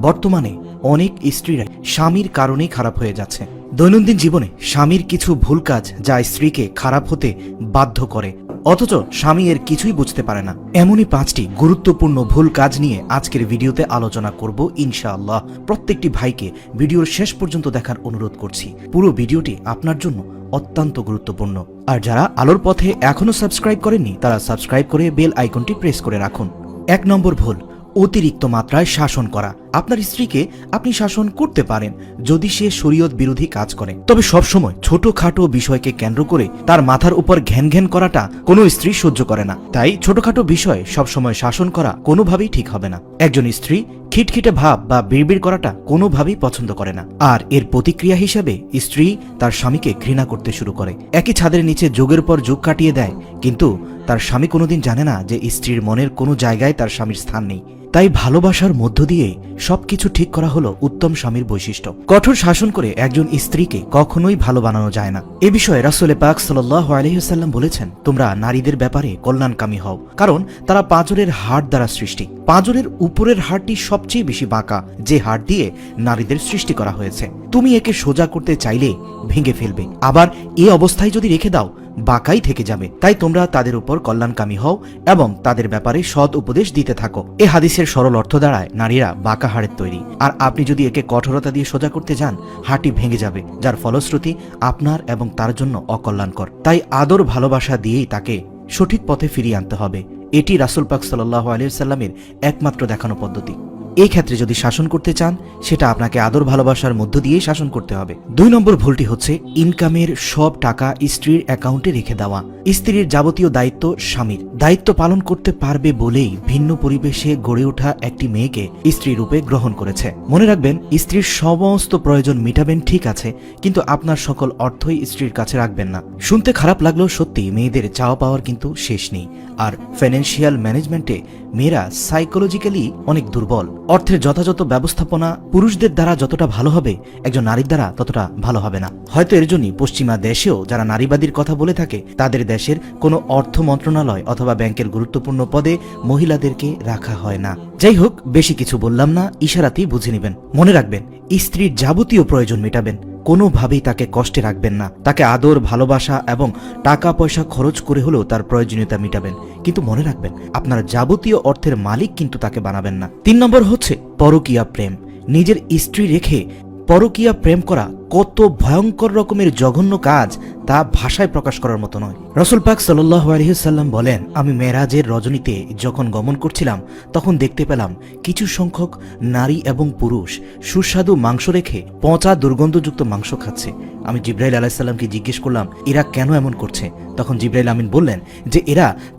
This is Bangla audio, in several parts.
বর্তমানে অনেক স্ত্রীরা স্বামীর কারণেই খারাপ হয়ে যাচ্ছে। দৈনন্দিন জীবনে স্বামীর কিছু ভুল কাজ যা স্ত্রীকে খারাপ হতে বাধ্য করে, অথচ স্বামী এর কিছুই বুঝতে পারে না। এমনই 5টি গুরুত্বপূর্ণ ভুল কাজ নিয়ে আজকের ভিডিওতে আলোচনা করব ইনশাআল্লাহ। প্রত্যেকটি ভাইকে ভিডিওর শেষ পর্যন্ত দেখার অনুরোধ করছি। পুরো ভিডিওটি আপনার জন্য অত্যন্ত গুরুত্বপূর্ণ। আর যারা আলোর পথে এখনো সাবস্ক্রাইব করেননি তারা সাবস্ক্রাইব করে বেল আইকনটি প্রেস করে রাখুন। 1 নম্বর ভুল, অতিরিক্ত মাত্রায় শাসন করা। আপনার স্ত্রীকে আপনি শাসন করতে পারেন যদি সে শরীয়ত বিরোধী কাজ করে, তবে সবসময় ছোটখাটো বিষয়কে কেন্দ্র করে তার মাথার উপর ঘ্যান ঘ্যান করাটা কোনো স্ত্রী সহ্য করে না। তাই ছোটখাটো বিষয় সবসময় শাসন করা কোনোভাবেই ঠিক হবে না। একজন স্ত্রী খিটখিটে ভাব বা বিড়বিড় করাটা কোনোভাবেই পছন্দ করে না, আর এর প্রতিক্রিয়া হিসাবে স্ত্রী তার স্বামীকে ঘৃণা করতে শুরু করে। একই ছাদের নিচে যুগের পর যুগ কাটিয়ে দেয়, কিন্তু তার স্বামী কোনোদিন জানে না যে স্ত্রীর মনের কোনো জায়গায় তার স্বামীর স্থান নেই। তাই ভালোবাসার মধ্য দিয়ে সবকিছু ঠিক করা হলো উত্তম স্বামীর বৈশিষ্ট্য। কঠোর শাসন করে একজন স্ত্রীকে কখনোই ভালো বানানো যায় না। এ বিষয়ে রাসূল পাক সাল্লাল্লাহু আলাইহি ওয়াসাল্লাম বলেছেন, তোমরা নারীদের ব্যাপারে কল্যাণকামী হও, কারণ তারা পাঁজরের হাড় দ্বারা সৃষ্টি। পাঁজরের উপরের হাড়টি সবচেয়ে বেশি বাঁকা, যে হাড় দিয়ে নারীদের সৃষ্টি করা হয়েছে। তুমি একে সোজা করতে চাইলে ভেঙে ফেলবে, আবার এ অবস্থায় যদি রেখে দাও বাঁকাই থেকে যাবে। তাই তোমরা তাদের উপর কল্যাণকামী হও এবং তাদের ব্যাপারে সৎ উপদেশ দিতে থাকো। এ হাদিসের সরল অর্থ দাঁড়ায়, নারীরা বাঁকা হাড়ের তৈরি, আর আপনি যদি একে কঠোরতা দিয়ে সোজা করতে যান হাড়টি ভেঙে যাবে, যার ফলশ্রুতি আপনার এবং তার জন্য অকল্যাণকর। তাই আদর ভালোবাসা দিয়েই তাকে সঠিক পথে ফিরিয়ে আনতে হবে। এটি রাসূল পাক সাল্লাল্লাহু আলাইহি ওয়াসাল্লামের একমাত্র দেখানো পদ্ধতি। এই ক্ষেত্রে যদি শাসন করতে চান সেটা আপনাকে আদর ভালোবাসার মধ্য দিয়েই শাসন করতে হবে। 2 নম্বর ভুলটি হচ্ছে ইনকামের সব টাকা স্ত্রীর অ্যাকাউন্টে রেখে দেওয়া। স্ত্রীর যাবতীয় দায়িত্ব স্বামীর। দায়িত্ব পালন করতে পারবে বলেই ভিন্ন পরিবেশে গড়ে ওঠা একটি মেয়েকে স্ত্রী রূপে গ্রহণ করেছে। মনে রাখবেন, স্ত্রীর সমস্ত প্রয়োজন মিটাবেন ঠিক আছে, কিন্তু আপনার সকল অর্থই স্ত্রীর কাছে রাখবেন না। শুনতে খারাপ লাগলেও সত্যি, মেয়েদের চাওয়া পাওয়ার কিন্তু শেষ নেই। আর ফাইন্যান্সিয়াল ম্যানেজমেন্টে মেয়েরা সাইকোলজিক্যালি অনেক দুর্বল। অর্থের যথাযথ ব্যবস্থাপনা পুরুষদের দ্বারা যতটা ভালো হবে, একজন নারীর দ্বারা ততটা ভালো হবে না। হয়তো এর জন্যই পশ্চিমা দেশেও যারা নারীবাদীর কথা বলে থাকে, তাদের দেশের কোনো অর্থ মন্ত্রণালয় অথবা ব্যাংকের গুরুত্বপূর্ণ পদে মহিলাদেরকে রাখা হয় না। যাই হোক, বেশি কিছু বললাম না, ইশারাতেই বুঝে নেবেন। মনে রাখবেন, স্ত্রীর যাবতীয় প্রয়োজন মেটাবেন, কোনোভাবেই তাকে কষ্টে রাখবেন না। তাকে আদর ভালোবাসা এবং টাকা পয়সা খরচ করে হলেও তার প্রয়োজনীয়তা মিটাবেন, কিন্তু মনে রাখবেন আপনার যাবতীয় অর্থের মালিক কিন্তু তাকে বানাবেন না। 3 নম্বর হচ্ছে পরকীয়া প্রেম। নিজের স্ত্রী রেখে পরকীয়া প্রেম করা কত ভয়ঙ্কর রকমের জঘন্য কাজ তা ভাষায় প্রকাশ করার মতো নয়। রাসূল পাক সাল্লাল্লাহু আলাইহি ওয়াসাল্লাম বলেন, আমি মেরাজের রজনীতে যখন গমন করছিলাম তখন দেখতে পেলাম কিছু সংখ্যক নারী এবং পুরুষ সুস্বাদু মাংস রেখে পচা দুর্গন্ধযুক্ত মাংস খাচ্ছে। আমি জিবরাইল আলাইহিস সালামকে জিজ্ঞেস করলাম, এরা কেন এমন করছে? তখন জিবরাইল আমিন বললেন যে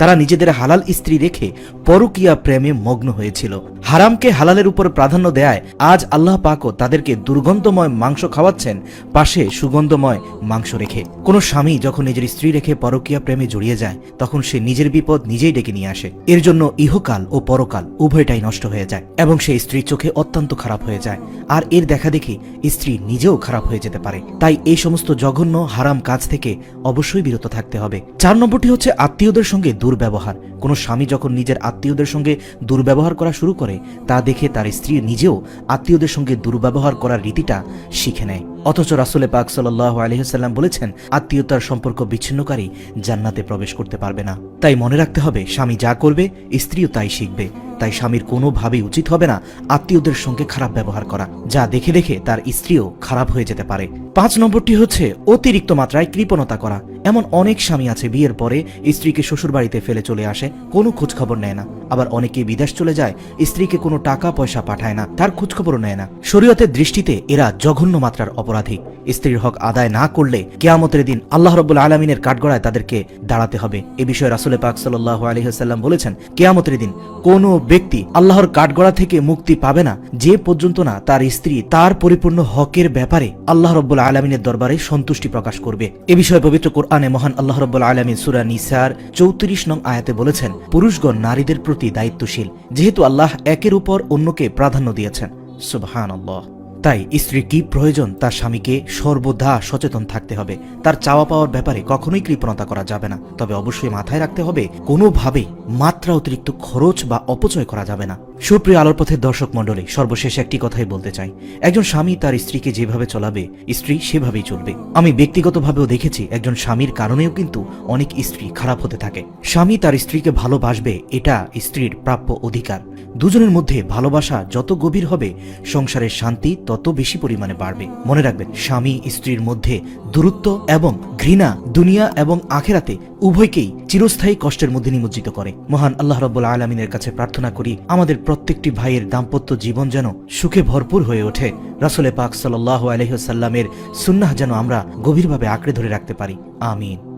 তারা নিজেদের হালাল স্ত্রী রেখে পরকীয়া প্রেমে মগ্ন হয়েছিল। হারামকে হালালের উপর প্রাধান্য দেয় আজ আল্লাহ পাকও তাদেরকে দুর্গন্ধময় মাংস খাওয়াচ্ছেন পাশে সুগন্ধময় মাংস রেখে। কোন স্বামী যখন নিজের স্ত্রী রেখে পরকীয়া প্রেমে জড়িয়ে যায় তখন সে নিজের বিপদ নিজেই ডেকে নিয়ে আসে। এর জন্য ইহকাল ও পরকাল উভয়টাই নষ্ট হয়ে যায় এবং সে স্ত্রীর চোখে অত্যন্ত খারাপ হয়ে যায়, আর এর দেখা দেখি স্ত্রী নিজেও খারাপ হয়ে যেতে পারে। তাই এই সমস্ত জঘন্য হারাম কাজ থেকে অবশ্যই বিরত থাকতে হবে। 4 নম্বরটি হচ্ছে আত্মীয়দের সঙ্গে দুর্ব্যবহার। কোনো স্বামী যখন নিজের আত্মীয়দের সঙ্গে দুর্ব্যবহার করা শুরু করে তা দেখে তার স্ত্রী নিজেও আত্মীয়দের সঙ্গে দুর্ব্যবহার করার রীতিটা শিখে নেয়। অথচ রাসূল পাক সাল্লাল্লাহু আলাইহি ওয়াসাল্লাম বলেছেন, আত্মীয়তার সম্পর্ক বিচ্ছিন্নকারী জান্নাতে প্রবেশ করতে পারবে না। তাই মনে রাখতে হবে, স্বামী যা করবে স্ত্রীও তাই শিখবে। তাই স্বামীর কোনোভাবেই উচিত হবে না আত্মীয়দের সঙ্গে খারাপ ব্যবহার করা, যা দেখে দেখে তার স্ত্রীও খারাপ হয়ে যেতে পারে। 5 নম্বরটি হচ্ছে অতিরিক্ত মাত্রায় কৃপণতা করা। এমন অনেক স্বামী আছে বিয়ের পরে স্ত্রীকে শ্বশুর বাড়িতে ফেলে চলে আসে, কোনো খোঁজ খবর নেয় না। আবার অনেকে বিদেশ চলে যায়, স্ত্রীকে কোনো টাকা পয়সা পাঠায় না, তার খোঁজ খবরও নেয় না। শরীয়তের দৃষ্টিতে এরা জঘন্য মাত্রার অপরাধী। স্ত্রীর হক আদায় না করলে কিয়ামতের দিন আল্লাহ রাব্বুল আলামিনের কাঠগড়ায় তাদেরকে দাঁড়াতে হবে। এ বিষয়ে রাসূল পাক সাল্লাল্লাহু আলাইহি ওয়াসাল্লাম বলেছেন, কিয়ামতের দিন কোনো ব্যক্তি আল্লাহর কাঠগড়া থেকে মুক্তি পাবে না যে পর্যন্ত না তার স্ত্রী তার পরিপূর্ণ হকের ব্যাপারে আল্লাহ রাব্বুল আলামিনের দরবারে সন্তুষ্টি প্রকাশ করবে। এ বিষয়ে পবিত্র কোরআনে মহান আল্লাহ রাব্বুল আলামিন সূরা নিসার 34 নং আয়াতে বলেছেন, পুরুষগণ নারীদের প্রতি দায়িত্বশীল, যেহেতু আল্লাহ একের উপর অন্যকে প্রাধান্য দিয়েছেন। সুবহানাল্লাহ। তাই স্ত্রীর কি প্রয়োজন তার স্বামীকে সর্বদা সচেতন থাকতে হবে। তার চাওয়া পাওয়ার ব্যাপারে কখনোই কৃপণতা করা যাবে না, তবে অবশ্যই মাথায় রাখতে হবে কোনোভাবেই মাত্রা অতিরিক্ত খরচ বা অপচয় করা যাবে না। সুপ্রিয় আলোর পথের দর্শক মণ্ডলী, সর্বশেষ একটি কথাই বলতে চাই, একজন স্বামী তার স্ত্রীকে যেভাবে চলাবে স্ত্রী সেভাবেই চলবে। আমি ব্যক্তিগতভাবেও দেখেছি একজন স্বামীর কারণেও কিন্তু অনেক স্ত্রী খারাপ হতে থাকে। স্বামী তার স্ত্রীকে ভালোবাসবে, এটা স্ত্রীর প্রাপ্য অধিকার। দুজনের মধ্যে ভালোবাসা যত গভীর হবে সংসারের শান্তি তত বেশি পরিমাণে বাড়বে। মনে রাখবেন, স্বামী স্ত্রীর মধ্যে দূরত্ব এবং ঘৃণা দুনিয়া এবং আখেরাতে উভয়কেই চিরস্থায়ী কষ্টের মধ্যে নিমজ্জিত করে। মহান আল্লাহ রাব্বুল আলামিনের কাছে প্রার্থনা করি আমাদের প্রত্যেকটি ভাইয়ের দাম্পত্য জীবন যেন সুখে ভরপুর হয়ে ওঠে। রাসূলে পাক সাল্লাল্লাহু আলাইহি ওয়াসাল্লামের সুন্নাহ যেন আমরা গভীরভাবে আঁকড়ে ধরে রাখতে পারি। আমিন।